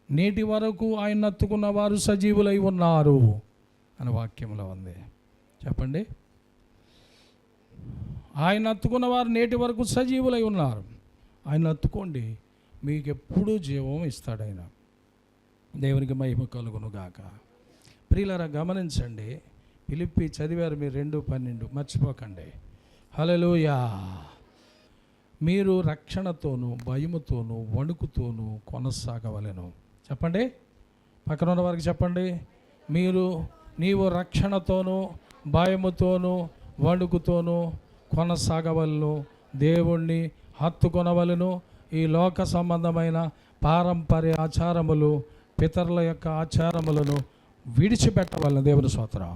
నేటి వరకు ఆయన హత్తుకున్న వారు సజీవులై ఉన్నారు అని వాక్యంలో ఉంది. చెప్పండి, ఆయన హత్తుకున్న వారు నేటి వరకు సజీవులై ఉన్నారు. ఆయన హత్తుకోండి, మీకు ఎప్పుడూ జీవం ఇస్తాడు ఆయన. దేవునికి మహిమ కలుగును గాక. ప్రియులారా గమనించండి, ఫిలిప్పి చదివారు మీరు 2:12, మర్చిపోకండి. హల్లెలూయా. మీరు రక్షణతోనూ భయముతోనూ వణుకుతోనూ కొనసాగవలెను. చెప్పండి, పక్కన ఉన్న వారికి చెప్పండి, నీవు రక్షణతోనూ భయముతోనూ వణుకుతోనూ కొనసాగవలను, దేవుణ్ణి హత్తుకొనవలను. ఈ లోక సంబంధమైన పారంపర్య ఆచారములు, పితరుల యొక్క ఆచారములను విడిచిపెట్టవలను. దేవుని స్తోత్రం.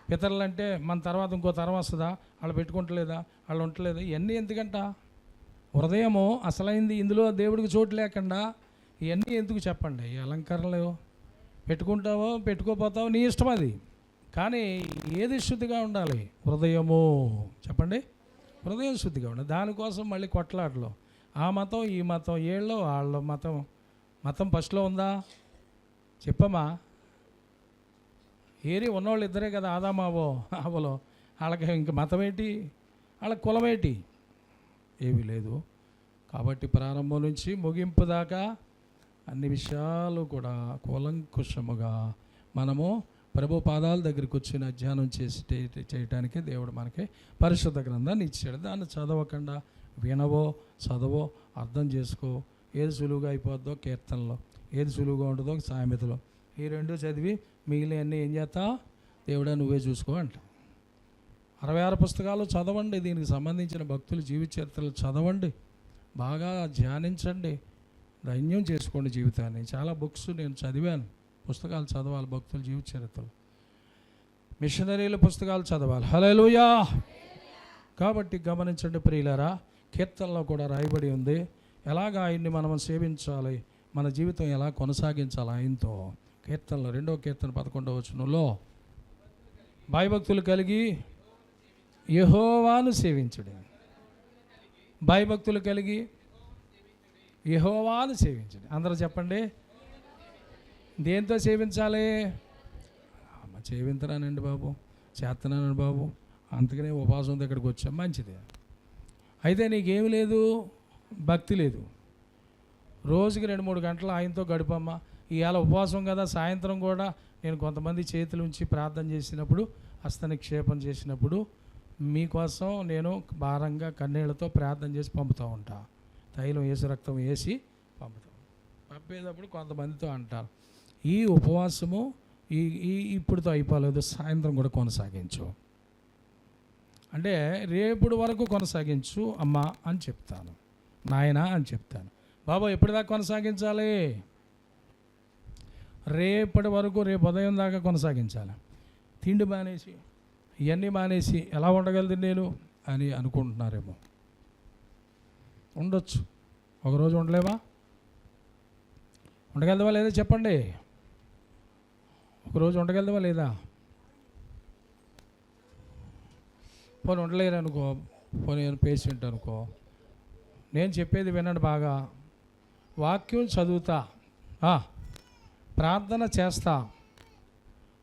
పితరులు అంటే మన తర్వాత ఇంకో తరం వస్తుందా, వాళ్ళు పెట్టుకుంటలేదా, వాళ్ళు ఉండలేదా, ఇవన్నీ ఎందుకంట? హృదయము అసలైంది ఇందులో దేవుడికి చోటు లేకుండా ఇవన్నీ ఎందుకు చెప్పండి? ఈ అలంకరణలు పెట్టుకుంటావో పెట్టుకోపోతావో నీ ఇష్టం అది, కానీ ఏది శుద్ధిగా ఉండాలి? హృదయము. చెప్పండి, హృదయం శుద్ధిగా ఉండాలి. దానికోసం మళ్ళీ కొట్లాటలు, ఆ మతం ఈ మతం, ఏళ్ళో వాళ్ళ మతం ఫస్ట్లో ఉందా చెప్పమ్మా? ఏరి ఉన్నవాళ్ళు ఇద్దరే కదా, ఆవలో. వాళ్ళకి ఇంక మతం ఏంటి, వాళ్ళకి కులం ఏంటి? ఏమీ లేదు. కాబట్టి ప్రారంభం నుంచి ముగింపు దాకా అన్ని విషయాలు కూడా కూలంకుషముగా మనము ప్రభు పాదాల దగ్గరికి వచ్చిన ధ్యానం చేయటానికి దేవుడు మనకి పరిశుద్ధ గ్రంథాన్ని ఇచ్చాడు. దాన్ని చదవకుండా వినవో చదవో అర్థం చేసుకో. ఏది సులువుగా అయిపోద్దో కీర్తనలో, ఏది సులువుగా ఉంటుందో సామెతలో, ఈ రెండు చదివి మిగిలిన ఏం చేస్తా, దేవుడా నువ్వే చూసుకో అంట. 66 పుస్తకాలు చదవండి, దీనికి సంబంధించిన భక్తుల జీవిత చరిత్రలు చదవండి, బాగా ధ్యానించండి, ధన్యం చేసుకోండి జీవితాన్ని. చాలా బుక్స్ నేను చదివాను, పుస్తకాలు చదవాలి, భక్తుల జీవిత చరిత్రలు, మిషనరీల పుస్తకాలు చదవాలి. హల్లెలూయా. కాబట్టి గమనించండి ప్రియులారా, కీర్తనలో కూడా రాయబడి ఉంది ఎలాగ ఆయన్ని మనం సేవించాలి, మన జీవితం ఎలా కొనసాగించాలి ఆయనతో. కీర్తనలో 2వ కీర్తన 11వ వచనంలో, భయభక్తులు కలిగి యెహోవాను సేవించుడి. భయభక్తులు కలిగి యెహోవాను సేవించుడి. అందరూ చెప్పండి, దేంతో సేవించాలి? సేవించరానండి బాబు, చేస్తున్నానండి బాబు, అందుకనే ఉపవాసంతో ఇక్కడికి వచ్చాం, మంచిదే. అయితే నీకేమి లేదు, భక్తి లేదు. రోజుకి 2-3 గంటలు ఆయనతో గడిపమ్మా. ఇవాళ ఉపవాసం కదా, సాయంత్రం కూడా నేను కొంతమంది చేతులు ఉంచి ప్రార్థన చేసినప్పుడు, హస్తనిక్షేపం చేసినప్పుడు మీకోసం నేను భారంగా కన్నీళ్లతో ప్రార్థన చేసి పంపుతూ ఉంటా. తైలం వేసి రక్తం వేసి పంపేటప్పుడు కొంతమందితో అంటారు, ఈ ఉపవాసము ఇప్పుడుతో అయిపోలేదు, సాయంత్రం కూడా కొనసాగించు అంటే రేపటి వరకు కొనసాగించు అమ్మా అని చెప్తాను, నాయనా అని చెప్తాను. బాబా ఎప్పటిదాకా కొనసాగించాలి? రేపటి వరకు, రేపు ఉదయం దాకా కొనసాగించాలి. తిండి మానేసి ఇవన్నీ మానేసి ఎలా ఉండగలదు నేను అని అనుకుంటున్నారేమో. ఉండొచ్చు, ఒకరోజు ఉండలేవా? ఉండగలవా లేదా చెప్పండి? ఒకరోజు ఉండగలవా లేదా? పోనీ ఉండలేరు అనుకో, పోనీ పేషెంట్ అనుకో, నేను చెప్పేది వినండి బాగా. వాక్యం చదువుతా, ప్రార్థన చేస్తా,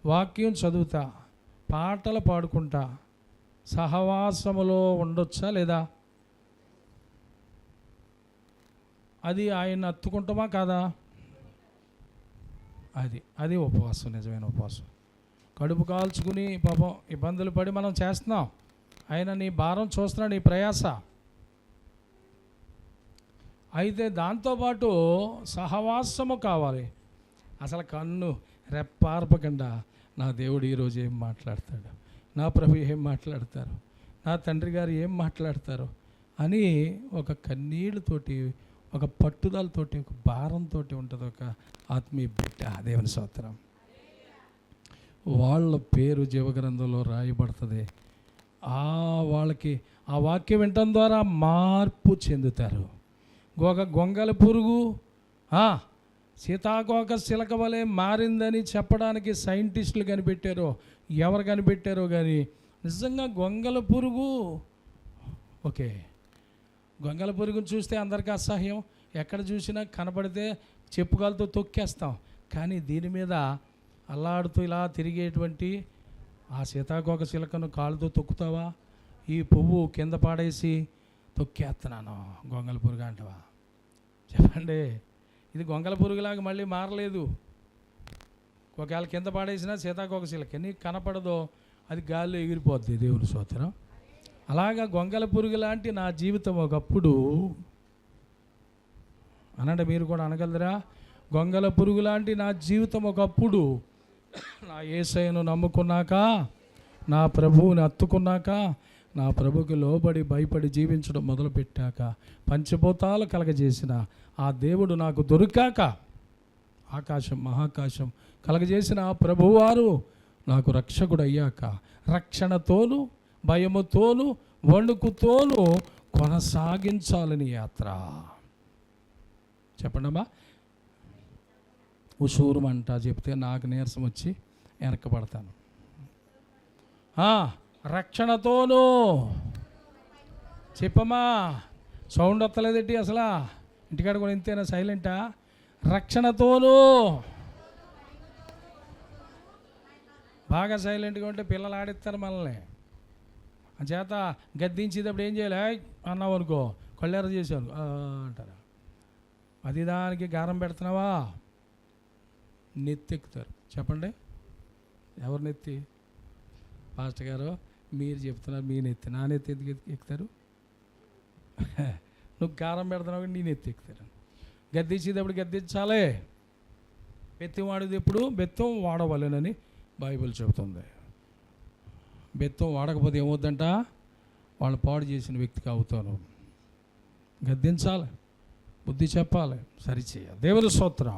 వాక్యం చదువుతా, పాటలు పాడుకుంటా, సహవాసములో ఉండొచ్చా లేదా? అది ఆయన హత్తుకుంటామా కాదా? అది ఉపవాసం, నిజమైన ఉపవాసం. కడుపు కాల్చుకుని పాపం ఇబ్బందులు పడి మనం చేస్తున్నాం, ఆయన నీ భారం చూస్తున్నాడు, నీ ప్రయాస. అయితే దాంతోపాటు సహవాసము కావాలి. అసలు కన్ను రెప్పార్పకుండా నా దేవుడు ఈరోజు ఏం మాట్లాడతాడు, నా ప్రభు ఏం మాట్లాడతారు, నా తండ్రి గారు ఏం మాట్లాడతారు అని ఒక కన్నీళ్ళతోటి, ఒక పట్టుదలతోటి, ఒక భారంతో ఉంటుంది ఒక ఆత్మీయ బిడ్డ. దేవుని స్తోత్రం. వాళ్ళ పేరు జీవగ్రంథంలో రాయబడుతుంది. వాళ్ళకి ఆ వాక్యం వినటం ద్వారా మార్పు చెందుతారు. గొంగల పురుగు సీతాకోక చిలక వలె మారిందని చెప్పడానికి సైంటిస్టులు కనిపెట్టారో ఎవరు కనిపెట్టారో కానీ నిజంగా గొంగల పురుగు, ఓకే, గొంగల పురుగును చూస్తే అందరికీ అసహ్యం, ఎక్కడ చూసినా కనపడితే చెప్పుకాలతో తొక్కేస్తాం. కానీ దీని మీద అల్లాడుతూ ఇలా తిరిగేటువంటి ఆ సీతాకోక చిలకను కాలుతో తొక్కుతావా? ఈ పువ్వు కింద పాడేసి తొక్కేస్తున్నాను గొంగళ పురుగు అంటవా? చెప్పండి. ఇది గొంగళ పురుగులాగా మళ్ళీ మారలేదు. ఒకవేళ కింద పాడేసినా సీతాకోక చిలక నీకు కనపడదో, అది గాల్లో ఎగిరిపోద్ది. దేవుని స్తోత్రం. అలాగా గొంగళ పురుగు లాంటి నా జీవితం ఒకప్పుడు, అనంటే మీరు కూడా అనగలరా? గొంగళ పురుగు లాంటి నా జీవితం ఒకప్పుడు నా యేసయ్యను నమ్ముకున్నాక, నా ప్రభువుని హత్తుకున్నాక, నా ప్రభుకి లోబడి భయపడి జీవించడం మొదలుపెట్టాక, పంచభూతాలు కలగజేసిన ఆ దేవుడు నాకు దొరికాక, ఆకాశం మహాకాశం కలగజేసిన ఆ ప్రభువారు నాకు రక్షకుడు అయ్యాక, రక్షణతోనూ భయముతోనూ వణుకుతోనూ కొనసాగించాలని యాత్ర. చెప్పండమ్మా. ఉసూరుమంట చెప్తే నాకు నీరసం వచ్చి వెనక్కబడతాను. రక్షణతోనూ చెప్పమ్మా. సౌండ్ వస్తలేదేంటి అసలు? ఇంటికాడ కూడా ఇంతేనా? సైలెంటా? రక్షణతోనూ. బాగా సైలెంట్గా ఉంటే పిల్లలు ఆడిస్తారు మనల్ని. చేత గద్దించేటప్పుడు ఏం చేయాలి అన్నావు అనుకో, కళ్ళెర చేశాను అంటారు. అది దానికి గారం పెడుతున్నావా? నెత్తెక్కుతారు. చెప్పండి, ఎవరు నెత్తి? పాస్టర్ గారు మీరు చెప్తున్నారు, మీ నెత్తి. నా నెత్తి ఎందుకు ఎక్కుతారు? నువ్వు గారం పెడుతున్నావు, నీ నెత్తి ఎక్కుతారు. గద్దించేటప్పుడు గద్దించాలి. బెత్తం వాడేది ఎప్పుడు? బెత్తం వాడవలెనని బైబిల్ చెబుతుంది. బెత్తం వాడకపోతే ఏమవుద్దంట? వాళ్ళు పాడు చేసిన వ్యక్తికి అవుతాను. గద్దించాలి, బుద్ధి చెప్పాలి, సరిచేయాలి. దేవుని స్తోత్రం.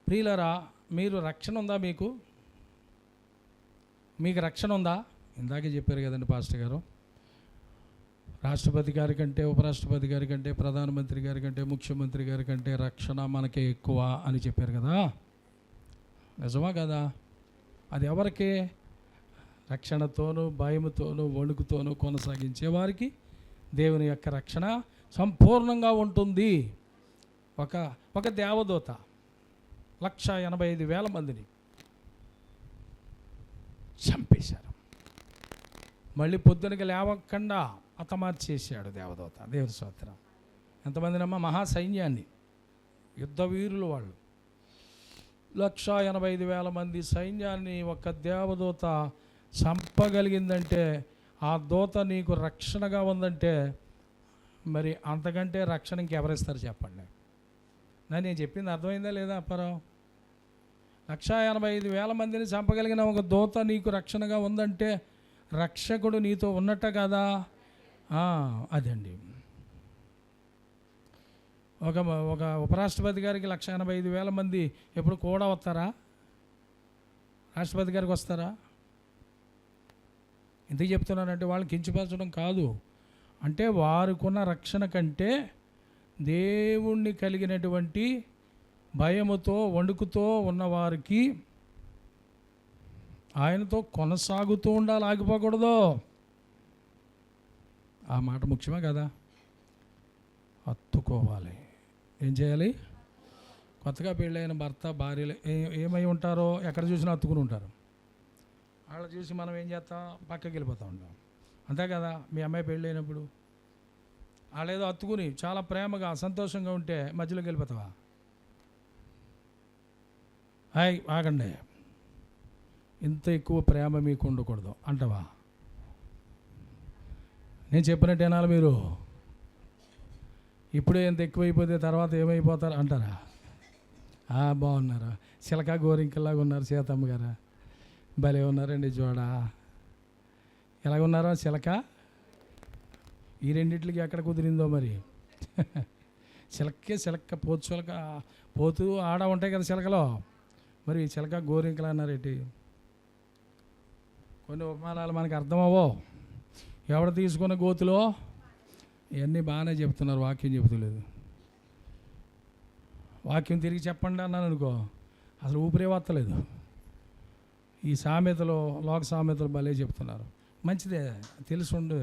ప్రియులారా, మీరు రక్షణ ఉందా? మీకు రక్షణ ఉందా? ఇందాకే చెప్పారు కదండి పాస్టర్ గారు, రాష్ట్రపతి గారి కంటే, ఉపరాష్ట్రపతి గారి కంటే, ప్రధానమంత్రి గారి కంటే, ముఖ్యమంత్రి గారి కంటే రక్షణ మనకే ఎక్కువ అని చెప్పారు కదా. నిజమా కదా? అది ఎవరికి? రక్షణతోనూ భయముతోనూ వణుకుతోనూ కొనసాగించే వారికి దేవుని యొక్క రక్షణ సంపూర్ణంగా ఉంటుంది. ఒక దేవదూత 185,000 మందిని చంపేశారు. మళ్ళీ పొద్దునకి లేవకుండా హతమార్చేసాడు దేవదూత. దేవుని స్తోత్రం. ఎంతమందినమ్మా? మహాసైన్యాన్ని, యుద్ధ వీరులు వాళ్ళు. 185,000 మంది సైన్యాన్ని ఒక దేవదూత చంపగలిగిందంటే, ఆ దూత నీకు రక్షణగా ఉందంటే, మరి అంతకంటే రక్షణ ఇంకెవరిస్తారు చెప్పండి? నేను చెప్పింది అర్థమైందా లేదా అప్పారావు? 185,000 మందిని చంపగలిగిన ఒక దూత నీకు రక్షణగా ఉందంటే రక్షకుడు నీతో ఉన్నట్ట కదా. అదండి. ఒక ఉపరాష్ట్రపతి గారికి 185,000 మంది ఎప్పుడు కూడా వస్తారా? రాష్ట్రపతి గారికి వస్తారా? ఎందుకు చెప్తున్నానంటే వాళ్ళని కించపరచడం కాదు. అంటే వారికున్న రక్షణ కంటే దేవుణ్ణి కలిగినటువంటి భయముతో వణుకుతో ఉన్నవారికి ఆయనతో కొనసాగుతూ ఉండాలి, ఆగిపోకూడదు. ఆ మాట ముఖ్యమే కదా. హత్తుకోవాలి. ఏం చేయాలి? కొత్తగా పెళ్ళైన భర్త భార్యలు ఏమై ఉంటారో ఎక్కడ చూసినా హత్తుకుని ఉంటారు. వాళ్ళు చూసి మనం ఏం చేస్తాం? పక్కకి వెళ్ళిపోతూ ఉంటాం. అంతే కదా. మీ అమ్మాయి పెళ్ళైనప్పుడు వాళ్ళు ఏదో హత్తుకుని చాలా ప్రేమగా సంతోషంగా ఉంటే మధ్యలోకి వెళ్ళిపోతావా? ఆగండి, ఇంత ఎక్కువ ప్రేమ మీకు ఉండకూడదు అంటవా? నేను చెప్పినట్టు వినాలి మీరు. ఇప్పుడే ఎంత ఎక్కువైపోతే తర్వాత ఏమైపోతారు అంటారా? బాగున్నారా? చిలక గోరింకలాగా ఉన్నారు సీతమ్మ గారు. భలే ఉన్నారండి జోడ. ఎలాగున్నారో చిలక? ఈ రెండింటికి ఎక్కడ కుదిరిందో మరి. చిలక పోతు చిలక, పోతూ ఆడ ఉంటాయి కదా చిలకలో. మరి చిలక గోరింకలు అన్నారేంటి? కొన్ని ఉపమానాలు మనకు అర్థమవో. ఎవడ తీసుకున్న గోతులో ఇవన్నీ బాగానే చెప్తున్నారు, వాక్యం చెబుతలేదు. వాక్యం తిరిగి చెప్పండి అన్నాను అనుకో, అసలు ఊపిరే వత్తలేదు. ఈ సామెతలు, లోక సామెతలు భలే చెప్తున్నారు. మంచిదే, తెలుసుండు.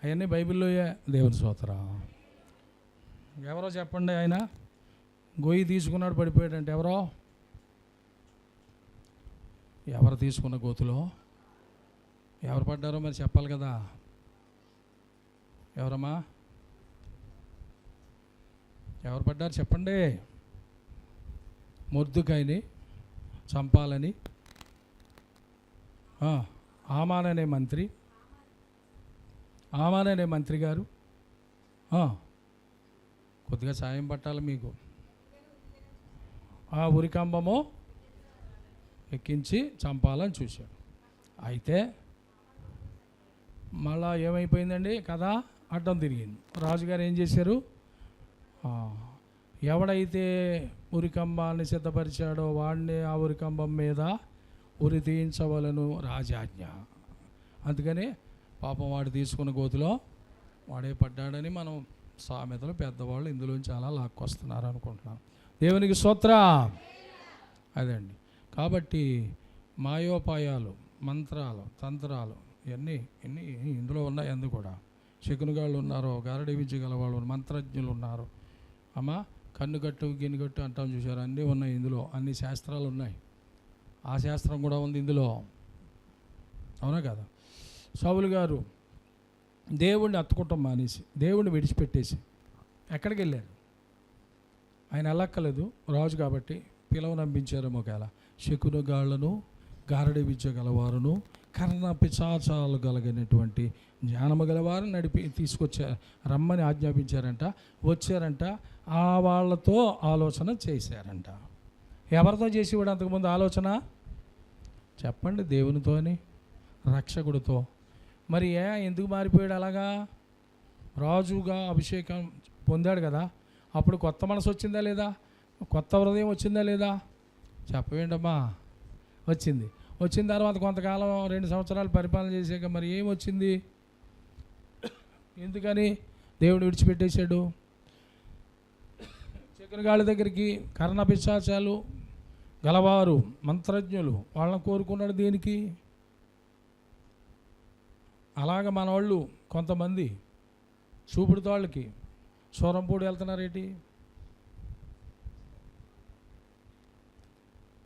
అవన్నీ బైబిల్లోయే. దేవుని స్తోత్రం. ఎవరో చెప్పండి. ఆయన గొయ్యి తీసుకున్నాడు, పడిపోయాడంటే ఎవరు తీసుకున్న గోతులో ఎవరు పడ్డారో మరి చెప్పాలి కదా. ఎవరమ్మా, ఎవరు పడ్డారు చెప్పండి. మొర్దుకైని చంపాలని ఆమాన్ అనే మంత్రి గారు కొద్దిగా సాయం పట్టాలి మీకు. ఆ ఉరికంబము ఎక్కించి చంపాలని చూశాడు. అయితే మళ్ళా ఏమైపోయిందండి కదా, అడ్డం తిరిగింది. రాజుగారు ఏం చేశారు, ఎవడైతే ఉరికంబాన్ని సిద్ధపరిచాడో వాడిని ఆ ఉరికంబం మీద ఉరి తీయించవలను రాజాజ్ఞ. అందుకని పాపం వాడు తీసుకున్న గోతులో వాడే పడ్డాడని మనం సామెతలు పెద్దవాళ్ళు ఇందులోంచి చాలా లాక్కొస్తున్నారు అనుకుంటున్నాను. దేవునికి స్తోత్రం. అదండి. కాబట్టి మాయోపాయాలు, మంత్రాలు, తంత్రాలు ఇవన్నీ ఇందులో ఉన్నాయి. అందు కూడా శకునుగాళ్ళు ఉన్నారు, గారడి విద్య గలవాళ్ళు, మంత్రజ్ఞులు ఉన్నారు. అమ్మా కన్నుగట్టు గిన్నెగట్టు అంటాం చూసారు, అన్నీ ఉన్నాయి ఇందులో. అన్ని శాస్త్రాలు ఉన్నాయి. ఆ శాస్త్రం కూడా ఉంది ఇందులో, అవునా కదా. సౌలు గారు దేవుణ్ణి అత్తుకుంటాం మానేసి, దేవుణ్ణి విడిచిపెట్టేసి ఎక్కడికి వెళ్ళారు? ఆయన వెళ్ళక్కలేదు, రాజు కాబట్టి పిలవనంపించారేమో. ఒకవేళ శకునుగాళ్లను, గారడి విద్య గలవారును, కర్ణ పిశాచాలు కలిగినటువంటి జ్ఞానము గలవారు తీసుకొచ్చారు, రమ్మని ఆజ్ఞాపించారంట. వచ్చారంట, వాళ్ళతో ఆలోచన చేశారంట. ఎవరితో చేసేవాడు అంతకుముందు ఆలోచన చెప్పండి? దేవునితోని, రక్షకుడితో. మరి ఎందుకు మారిపోయాడు అలాగా? రాజుగా అభిషేకం పొందాడు కదా, అప్పుడు కొత్త మనసు వచ్చిందా లేదా? కొత్త హృదయం వచ్చిందా లేదా? చెప్పవేంటమ్మా? వచ్చింది. వచ్చిన తర్వాత కొంతకాలం 2 సంవత్సరాలు పరిపాలన చేశాక మరి ఏం వచ్చింది? ఎందుకని దేవుడు విడిచిపెట్టేశాడు? శకునగాళ్ళ దగ్గరికి, కర్ణ పిశాచాలు గలవారు, మంత్రజ్ఞులు, వాళ్ళని కోరుకున్నాడు. దేనికి? అలాగ మన వాళ్ళు కొంతమంది చూపుడుతో వాళ్ళకి సూరంపూడి వెళ్తున్నారేంటి?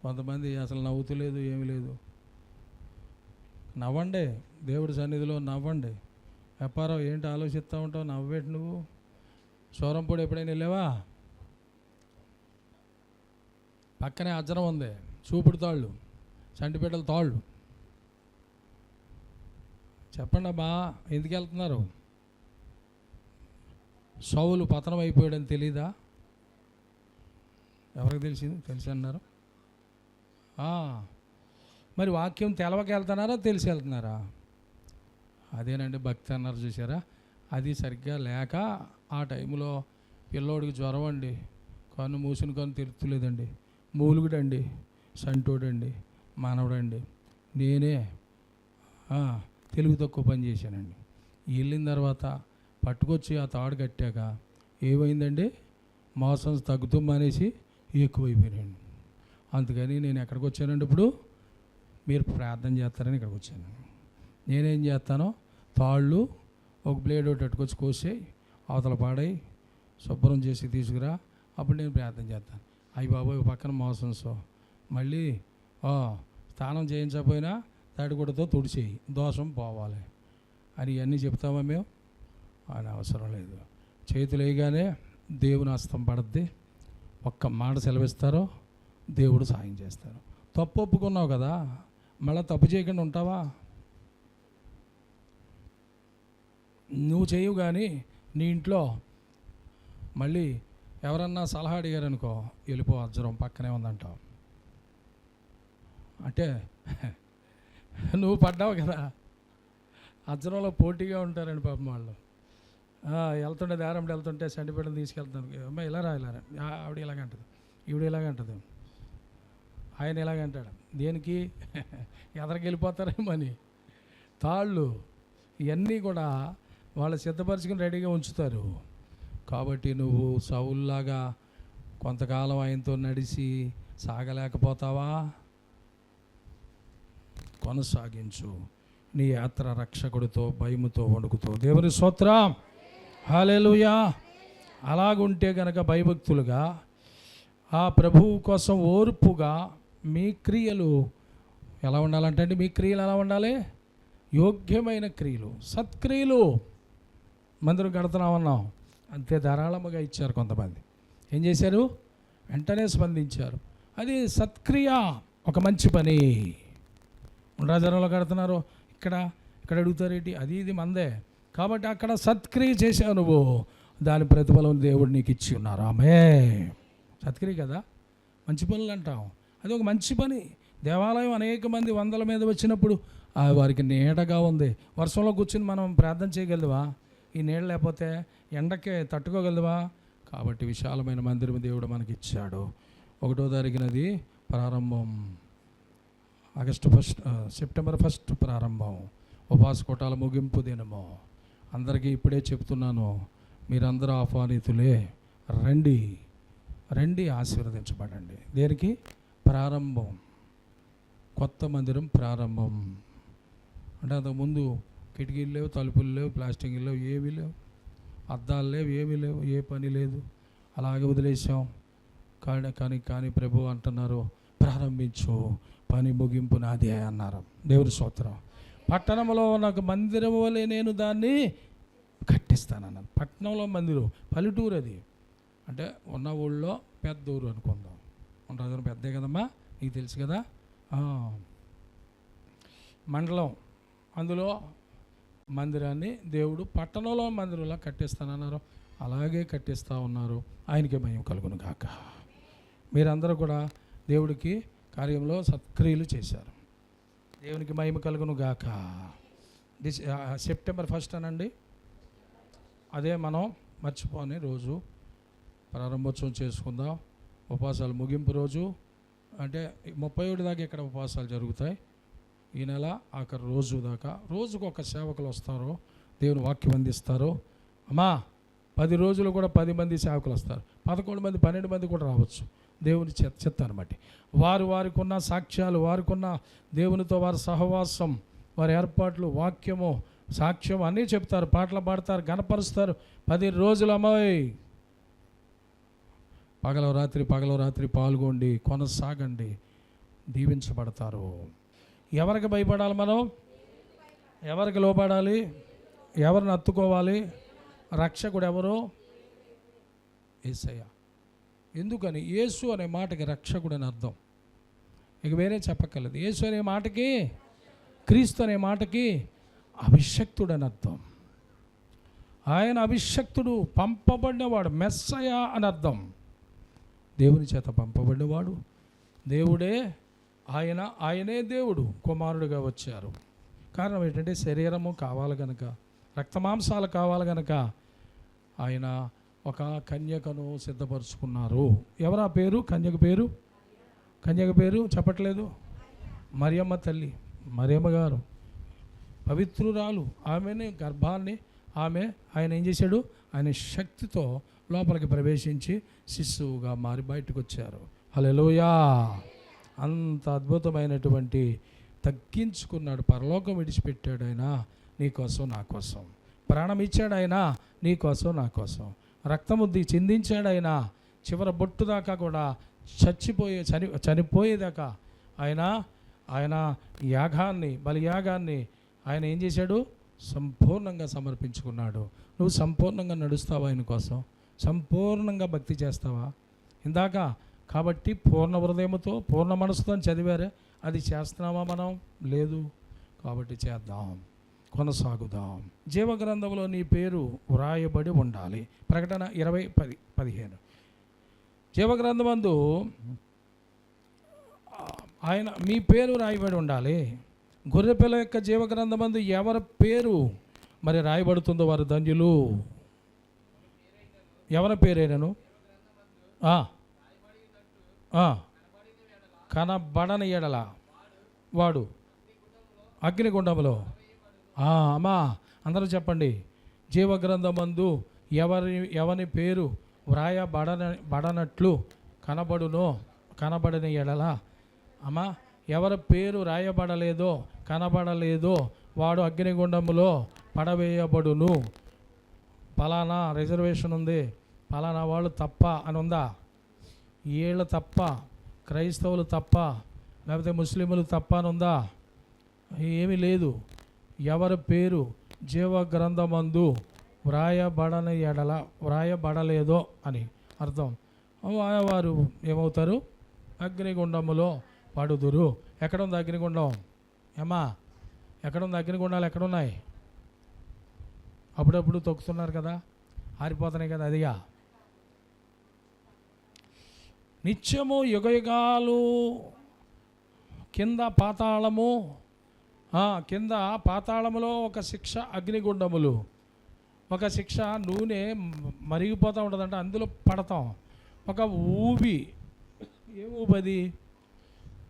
కొంతమంది అసలు నవ్వుతలేదు, ఏమీ లేదు. నవ్వండి, దేవుడి సన్నిధిలో నవ్వండి. వ్యాపారం ఏంటి ఆలోచిస్తూ ఉంటావు? నవ్వేటి నువ్వు? సూరంపూడి ఎప్పుడైనా వెళ్ళావా? పక్కనే అజ్జరం ఉంది, చూపుడు తాళ్ళు, సంటిపేటల తాళ్ళు. చెప్పండి అమ్మా, ఎందుకు వెళ్తున్నారు? సౌలు పతనం అయిపోయాడని తెలీదా? ఎవరికి తెలిసింది? తెలిసి అన్నారు. మరి వాక్యం తెలవక వెళ్తున్నారా, తెలిసి వెళ్తున్నారా? అదేనండి భక్తి అన్నారు చూసారా. అది సరిగ్గా లేక ఆ టైంలో పిల్లోడికి జ్వరం అండి, కన్ను మూసిన కన్ను తెరుతులేదండి, మూలుగుడండి, సంటోడండి, మానవుడండి. నేనే తెలుగు తక్కువ పని చేశానండి. వెళ్ళిన తర్వాత పట్టుకొచ్చి ఆ తాడు కట్టాక ఏమైందండి? మోసం తగ్గుతూ మానేసి ఎక్కువైపోయానండి. అందుకని నేను ఎక్కడికి వచ్చానండి? ఇప్పుడు మీరు ప్రార్థన చేస్తారని ఇక్కడికి వచ్చాను. నేనేం చేస్తానో తాళ్ళు ఒక బ్లేడ్ ఒకటి అట్టుకొచ్చి కోసి అవతల పాడై శుభ్రం చేసి తీసుకురా, అప్పుడు నేను ప్రార్థన చేస్తాను. అయ్యి బాబోయ్ పక్కన మోసం. సో మళ్ళీ స్నానం చేయించకపోయినా తడిగుడ్డతో తుడిచేయి, దోషం పోవాలి అని ఇవన్నీ చెప్తామా మేము? అని అవసరం లేదు. చేతులు వేయగానే దేవుని హస్తం పడద్ది. ఒక్క మాట సెలవిస్తారో దేవుడు సాయం చేస్తారు. తప్పు ఒప్పుకున్నావు కదా, మళ్ళీ తప్పు చేయకుండా ఉంటావా? నువ్వు చేయవు కానీ నీ ఇంట్లో మళ్ళీ ఎవరన్నా సలహా అడిగారనుకో, వెళ్ళిపో అజ్జరం పక్కనే ఉందంటావు. అంటే నువ్వు పడ్డావు కదా, అజ్జరంలో పోటీగా ఉంటారండి పాపం వాళ్ళు. వెళ్తుంటే దారంలో వెళ్తుంటే సంటిపేటలు తీసుకెళ్తాను, అమ్మాయి ఇలా రా, ఆవిడ ఇలాగంటది, ఈవిడ ఇలాగంటది, ఆయన ఇలాగంటాడు. దేనికి? ఎదరికి వెళ్ళిపోతారేమో అని. తాళ్ళు ఇవన్నీ కూడా వాళ్ళు సిద్ధపరచుకుని రెడీగా ఉంచుతారు. కాబట్టి నువ్వు సౌలులాగా కొంతకాలం ఆయనతో నడిచి సాగలేకపోతావా? కొనసాగించు నీ యాత్ర రక్షకుడితో, భయముతో, వణుకుతో. దేవుని స్తోత్రం, హల్లెలూయా. అలాగుంటే కనుక భయభక్తులుగా ఆ ప్రభువు కోసం ఓర్పుగా మీ క్రియలు ఎలా ఉండాలంటే అండి, మీ క్రియలు ఎలా ఉండాలి? యోగ్యమైన క్రియలు, సత్క్రియలు. మందిరం కడుతున్నామన్నాం, అంతే ధారాళముగా ఇచ్చారు. కొంతమంది ఏం చేశారు? వెంటనే స్పందించారు. అది సత్క్రియ, ఒక మంచి పని. ఉండ్రాజనంలో కడుతున్నారు, ఇక్కడ అడుగుతారేంటి? అది ఇది మందే. కాబట్టి అక్కడ సత్క్రియ చేసావు నువ్వు, దాని ప్రతిఫలం దేవుడు నీకు ఇచ్చి ఉన్నారు. ఆమె సత్క్రియ కదా, మంచి పనులు అంటాం. అది ఒక మంచి పని. దేవాలయం అనేక మంది వందల మీద వచ్చినప్పుడు వారికి నీడగా ఉంది. వర్షంలో కూర్చుని మనం ప్రార్థన చేయగలవా? ఈ నీడ లేకపోతే ఎండకే తట్టుకోగలవా? కాబట్టి విశాలమైన మందిరం దేవుడు మనకి ఇచ్చాడు. 1వ తారీఖునది ప్రారంభం, సెప్టెంబర్ 1 ప్రారంభం, ఉపవాస కూటాల ముగింపు దినము. అందరికీ ఇప్పుడే చెప్తున్నాను, మీరందరూ ఆహ్వానితులే. రండి ఆశీర్వదించబడండి. దేనికి? ప్రారంభం, కొత్త మందిరం ప్రారంభం. అంటే అంతకుముందు కిటికీలు లేవు, తలుపులు లేవు, ప్లాస్టిక్ లేవు, ఏమీ లేవు, అద్దాలు లేవు, ఏమీ లేవు, ఏ పని లేదు, అలాగే వదిలేసాం. కానీ ప్రభు అంటున్నారు, ప్రారంభించు, పని ముగింపు నాదే అన్నారు. దేవుని స్తోత్రం. పట్టణంలో నాకు మందిరం వలె నేను దాన్ని కట్టిస్తానన్నారు. పట్టణంలో మందిరం, పల్లెటూరు అది. అంటే ఉన్న ఊళ్ళో పెద్ద ఊరు అనుకుందాం. ఉన్న పెద్దే కదమ్మా, నీకు తెలుసు కదా. మండలం, అందులో మందిరాన్ని దేవుడు పట్టణంలో మందిరంలా కట్టిస్తానన్నారు. అలాగే కట్టిస్తూ ఉన్నారు. ఆయనకే మహిమ కలుగును గాక. మీరందరూ కూడా దేవుడికి కార్యంలో సత్క్రియలు చేశారు. దేవునికి మహిమ కలుగును గాక. సెప్టెంబర్ 1 అనండి, అదే మనం మర్చిపోని రోజు. ప్రారంభోత్సవం చేసుకుందాం. ఉపవాసాలు ముగింపు రోజు, అంటే 31 దాకా ఇక్కడ ఉపవాసాలు జరుగుతాయి. ఈ నెల ఆఖరి రోజు దాకా రోజుకు ఒక సేవకులు వస్తారు, దేవుని వాక్యం అందిస్తారు. అమ్మా 10 రోజులు కూడా 10 మంది సేవకులు వస్తారు. 11 మంది 12 మంది కూడా రావచ్చు. దేవుని చిత్తాన్ని బట్టి వారికి ఉన్న సాక్ష్యాలు, వారికి ఉన్న దేవునితో వారి సహవాసం, వారి ఏర్పాట్లు, వాక్యము, సాక్ష్యం అన్నీ చెప్తారు, పాటలు పాడతారు, గణపరుస్తారు. 10 రోజులు అమ్మాయి పగల రాత్రి పాల్గొండి, కొనసాగండి, దీవించబడతారు. ఎవరికి భయపడాలి? మనం ఎవరికి లోపడాలి? ఎవరిని హత్తుకోవాలి? రక్షకుడు ఎవరు? యేసయ్య. ఎందుకని? యేసు అనే మాటకి రక్షకుడు అని అర్థం. ఇక వేరే చెప్పక్కర్లేదు. యేసు అనే మాటకి, క్రీస్తు అనే మాటకి అభిషక్తుడు అని అర్థం. ఆయన అభిషక్తుడు, పంపబడినవాడు, మెస్సయ అని అర్థం. దేవుని చేత పంపబడినవాడు, దేవుడే. ఆయనే దేవుడు కుమారుడుగా వచ్చారు. కారణం ఏంటంటే శరీరము కావాలి కనుక, రక్తమాంసాలు కావాలి కనుక ఆయన ఒక కన్యకను సిద్ధపరుచుకున్నారు. ఎవరు ఆ పేరు? కన్యక పేరు చెప్పట్లేదు. మరియమ్మ తల్లి, మరియమ్మ గారు పవిత్రురాలు. ఆమెని గర్భాన్ని ఆయన ఏం చేశాడు? ఆయన శక్తితో లోపలికి ప్రవేశించి శిశువుగా మారి బయటకు వచ్చారు. హల్లెలూయా. అంత అద్భుతమైనటువంటి తగ్గించుకున్నాడు. పరలోకం విడిచిపెట్టాడు ఆయన నీ కోసం, నా కోసం. ప్రాణం ఇచ్చాడు ఆయన నీ కోసం, నా కోసం. రక్తముద్ది చిందించాడు ఆయన. చివరి బొట్టు దాకా కూడా చనిపోయేదాకా ఆయన బలియాగాన్ని ఆయన ఏం చేశాడు? సంపూర్ణంగా సమర్పించుకున్నాడు. నువ్వు సంపూర్ణంగా నడుస్తావా ఆయన కోసం? సంపూర్ణంగా భక్తి చేస్తావా? ఇందాక కాబట్టి పూర్ణ హృదయముతో, పూర్ణ మనసుతో చదివారే, అది చేస్తున్నామా మనం? లేదు. కాబట్టి చేద్దాం, కొనసాగుదాం. జీవగ్రంథంలో నీ పేరు వ్రాయబడి ఉండాలి. ప్రకటన 20:15. జీవగ్రంథమందు మీ పేరు రాయబడి ఉండాలి. గొర్రెపిల్ల యొక్క జీవగ్రంథమందు ఎవరి పేరు మరి రాయబడుతుందో వారు ధన్యులు. ఎవరి పేరైనను కనబడని ఎడల వాడు అగ్నిగుండములో. అమ్మా అందరూ చెప్పండి. జీవగ్రంథమందు ఎవని పేరు వ్రాయబడనట్లు కనబడని ఎడల, అమ్మా ఎవరి పేరు రాయబడలేదో, కనబడలేదో వాడు అగ్నిగుండములో పడవేయబడును. పలానా రిజర్వేషన్ ఉంది, పలానా వాళ్ళు తప్ప అని ఉందా? వీళ్ళు తప్ప, క్రైస్తవులు తప్ప, లేకపోతే ముస్లింలు తప్ప అని ఉందా? ఏమీ లేదు. ఎవరి పేరు జీవ గ్రంథమందు వ్రాయబడని ఎడల వ్రాయబడలేదో అని అర్థం. వారు ఏమవుతారు? అగ్నిగుండములో పడుదురు. ఎక్కడుంది అగ్నిగుండం? ఏమా ఎక్కడుంది అగ్నిగుండాలు? ఎక్కడున్నాయి? అప్పుడప్పుడు తొక్కుతున్నారు కదా, ఆరిపోతున్నాయి కదా. అదిగా నిత్యము యుగయుగాలు కింద పాతాళము, కింద పాతాళములో ఒక శిక్ష అగ్నిగుండములు, ఒక శిక్ష నూనె మరిగిపోతూ ఉంటుందంట, అందులో పడతాం. ఒక ఊబి, ఏ ఊబి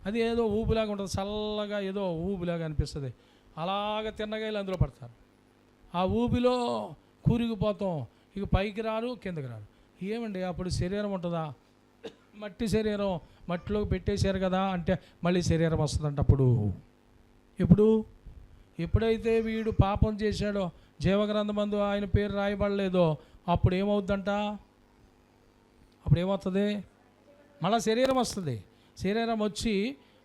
అది ఏదో ఊబిలాగా ఉంటుంది, చల్లగా ఏదో ఊబిలాగా అనిపిస్తుంది. అలాగ తిన్నగాయలు అందులో పడతారు. ఆ ఊబిలో కూరిగిపోతాం. ఇక పైకి రారు, కిందకి రారు. ఏమండి అప్పుడు శరీరం ఉంటుందా? మట్టి శరీరం, మట్టిలోకి పెట్టేశారు కదా అంటే మళ్ళీ శరీరం వస్తుందంట. అప్పుడు ఎప్పుడైతే వీడు పాపం చేశాడో, జీవగ్రంథమందు ఆయన పేరు రాయబడలేదో, అప్పుడు ఏమవుద్దంట? అప్పుడు ఏమవుతుంది? మళ్ళీ శరీరం వస్తుంది. శరీరం వచ్చి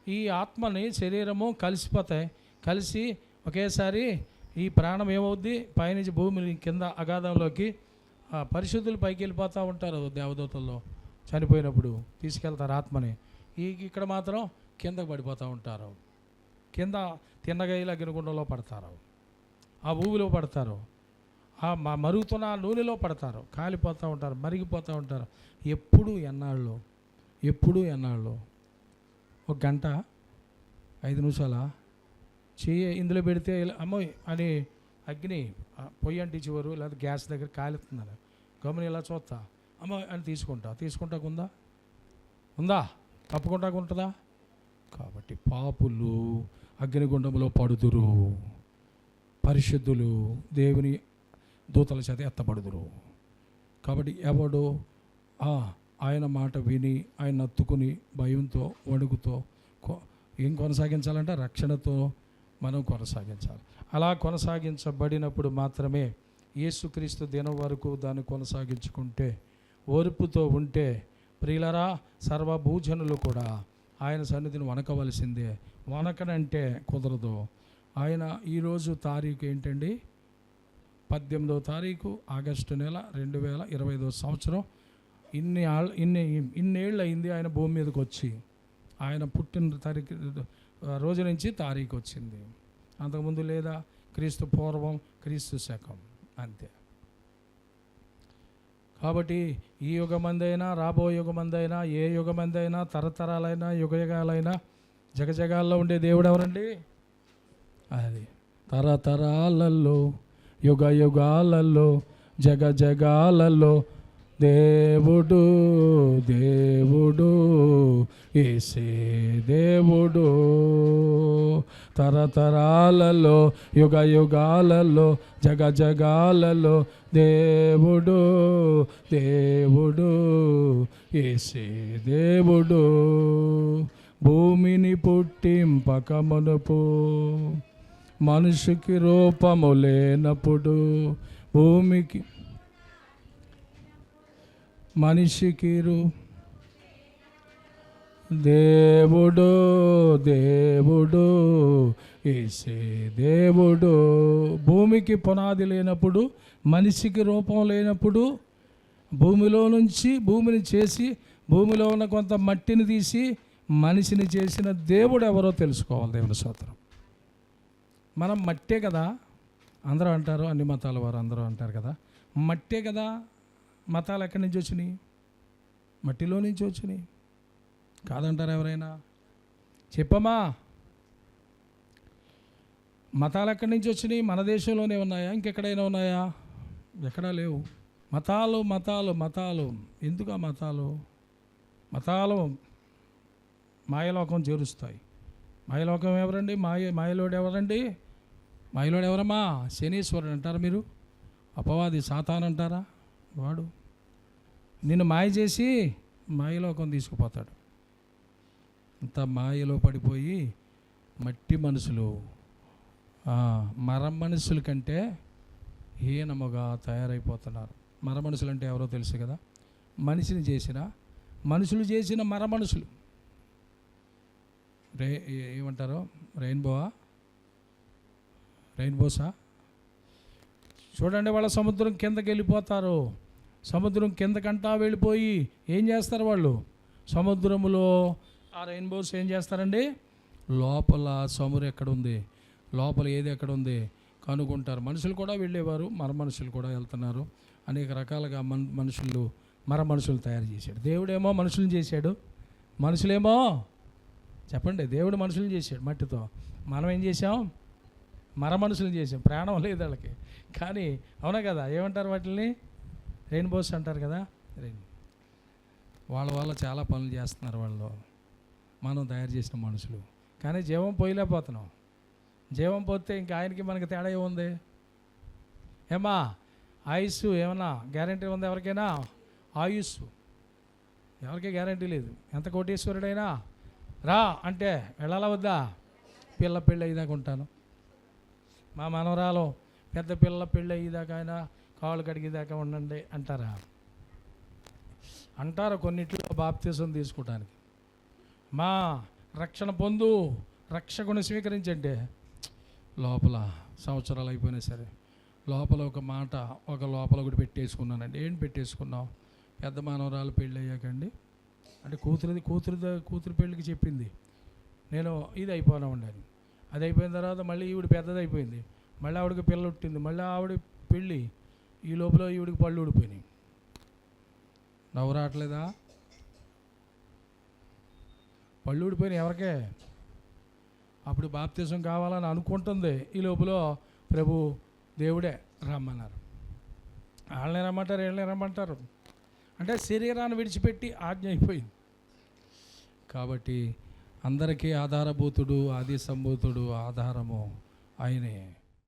ఈ ఆత్మని శరీరము కలిసిపోతాయి. కలిసి ఒకేసారి ఈ ప్రాణం ఏమవుద్ది? పైనుంచి భూమి కింద అగాధంలోకి పరిశుద్ధులు పైకి వెళ్ళిపోతూ ఉంటారు. దేవదూతల్లో చనిపోయినప్పుడు తీసుకెళ్తారు ఆత్మని. ఇక్కడ మాత్రం కిందకు పడిపోతూ ఉంటారు. కింద తిన్నగైలు అగ్నిగుండంలో పడతారు, ఆ ఊవిలో పడతారు, ఆ మరుగుతున్న నూనెలో పడతారు, కాలిపోతూ ఉంటారు, మరిగిపోతూ ఉంటారు. ఎప్పుడు ఎన్నాళ్ళు? ఒక గంట 5 నిమిషాల చెయ్యి ఇందులో పెడితే అమ్మో అని అగ్ని పొయ్యి అంటించేవారు, లేదా గ్యాస్ దగ్గర కాలుతున్నారు. గమని ఇలా చూస్తా, అమ్మో అని తీసుకుంటాకుందా? ఉందా? తప్పకుండా. కాబట్టి పాపులు అగ్నిగుండంలో పడుదురు, పరిశుద్ధులు దేవుని దూతల చేత ఎత్తబడుదురు. కాబట్టి ఎవడు ఆయన మాట విని ఆయన నత్తుకుని భయంతో వణుకుతో ఏం కొనసాగించాలంటే రక్షణతో మనం కొనసాగించాలి. అలా కొనసాగించబడినప్పుడు మాత్రమే యేసుక్రీస్తు దినం వరకు దాన్ని కొనసాగించుకుంటే, ఓర్పుతో ఉంటే, ప్రియులరా సర్వభూజనులు కూడా ఆయన సన్నిధిని వణకవలసిందే. వణకనంటే కుదరదు. ఆయన ఈరోజు తారీఖు ఏంటండి? 18వ తారీఖు ఆగస్టు నెల 2025 సంవత్సరం. ఇన్నేళ్ళు అయింది ఆయన భూమి మీదకి వచ్చి. ఆయన పుట్టిన తారీఖు రోజు నుంచి తారీఖు వచ్చింది. అంతకుముందు లేదా క్రీస్తు పూర్వం, క్రీస్తు శకం, అంతే. కాబట్టి ఈ యుగమందైనా, రాబో యుగమందైనా, ఏ యుగమందైనా, తరతరాలైనా, యుగయుగాలైనా జగజగాల్లో ఉండే దేవుడు ఎవరండి? అది తరతరాలలో, యుగయుగాలలో, జగజగాలలో దేవుడు యేసే దేవుడు. తరతరాలలో, యుగయుగాలలో, జగజగాలలో దేవుడు యేసే దేవుడు. భూమిని పుట్టింపక మునుపు, మనిషికి రూపము లేనప్పుడు, మనిషికి దేవుడు యేసే దేవుడు. భూమికి పునాది లేనప్పుడు, మనిషికి రూపం లేనప్పుడు, భూమిలో నుంచి భూమిని చేసి, భూమిలో ఉన్న కొంత మట్టిని తీసి మనిషిని చేసిన దేవుడు ఎవరో తెలుసుకోవాలి. దేవుని స్తోత్రం. మనం మట్టే కదా, అందరూ అంటారు, అన్ని మతాల వారు అందరూ అంటారు కదా, మట్టే కదా. మతాలు ఎక్కడి నుంచి వచ్చినాయి? మట్టిలో నుంచి వచ్చినాయి కాదంటారు ఎవరైనా? చెప్పమ్మా, మతాలు ఎక్కడి నుంచి వచ్చినాయి? మన దేశంలోనే ఉన్నాయా? ఇంకెక్కడైనా ఉన్నాయా? ఎక్కడా లేవు. మతాలు ఎందుకు? ఆ మతాలు మాయలోకం చేరుస్తాయి. మాయలోకం ఎవరండి? మాయలోడు ఎవరండి? మాయలోడు ఎవరమ్మా? శనీశ్వరుడు అంటారా మీరు? అపవాది సాతాను అంటారా? వాడు నిన్ను మాయ చేసి మాయలోకం తీసుకుపోతాడు. అంత మాయలో పడిపోయి మట్టి మనుషులు, మర మనుషుల కంటే హీనముగా తయారైపోతున్నారు. మర మనుషులు అంటే ఎవరో తెలుసు కదా, మనిషిని చేసిన మనుషులు చేసిన మనుషులు ఏమంటారు, రెయిన్బోసా చూడండి. వాళ్ళ సముద్రం కిందకి వెళ్ళిపోతారు. సముద్రం కిందకంటా వెళ్ళిపోయి ఏం చేస్తారు వాళ్ళు, సముద్రములో ఆ రెయిన్బోస్ ఏం చేస్తారండి, లోపల చమురు ఎక్కడ ఉంది, లోపల ఏది ఎక్కడ ఉంది కనుక్కుంటారు. మనుషులు కూడా వెళ్ళేవారు, మనుషులు కూడా వెళ్తున్నారు. అనేక రకాలుగా మనుషులు తయారు చేశాడు. దేవుడేమో మనుషులను చేశాడు, మనుషులేమో చెప్పండి, దేవుడు మనుషులను చేశాడు మట్టితో. మనం ఏం చేసాం, మనుషులు చేసాం. ప్రాణం లేదు వాళ్ళకి, కానీ అవునా కదా, ఏమంటారు వాటిని, రెయిన్బోస్ అంటారు కదా. వాళ్ళ చాలా పనులు చేస్తున్నారు వాళ్ళు, మనం తయారు చేసిన మనుషులు. కానీ జీవం పోయలేకపోతున్నాం. జీవం పోతే ఇంకా ఆయనకి మనకి తేడా ఏముంది? ఏమా ఆయుష్ ఏమన్నా గ్యారంటీ ఉంది ఎవరికైనా? ఆయుష్ ఎవరికీ గ్యారంటీ లేదు. ఎంత కోటీశ్వరుడైనా రా అంటే వెళ్ళాలా వద్దా? పెళ్ళి అయ్యేదాకా ఉంటాను. మా మనవరాలు పెద్ద పెళ్ళి అయ్యేదాకా అయినా కాళ్ళు కడిగేదాకా ఉండండి అంటారా? అంటారు కొన్నిట్లో బాప్తిసం తీసుకోవడానికి. మా రక్షణ పొందు, రక్షకుని స్వీకరించంటే లోపల సంవత్సరాలు అయిపోయినా సరే లోపల ఒక మాట లోపల ఒకటి పెట్టేసుకున్నానండి. ఏంటి పెట్టేసుకున్నావు? పెద్ద మనవరాలు పెళ్ళి అయ్యాకండి అంటే కూతురు పెళ్ళికి చెప్పింది, నేను ఇది అయిపోయినా ఉండాలి. అది అయిపోయిన తర్వాత మళ్ళీ ఈవిడ పెద్దది అయిపోయింది, మళ్ళీ ఆవిడకి పిల్ల పుట్టింది, మళ్ళీ ఆవిడ పెళ్ళి, ఈ లోపల ఈవిడికి పళ్ళు ఊడిపోయినాయి. నవ్వు రావట్లేదా? పళ్ళు ఊడిపోయినాయి ఎవరికే? అప్పుడు బాప్తిసం కావాలని అనుకుంటుంది, ఈ లోపల ప్రభు దేవుడే రమ్మన్నారు. వాళ్ళని రమ్మంటారు, వీళ్ళని రమ్మంటారు. అంటే శరీరాన్ని విడిచిపెట్టి ఆజ్ఞ అయిపోయింది. కాబట్టి అందరికీ ఆధారభూతుడు, ఆది సంభూతుడు, ఆధారము ఆయనే.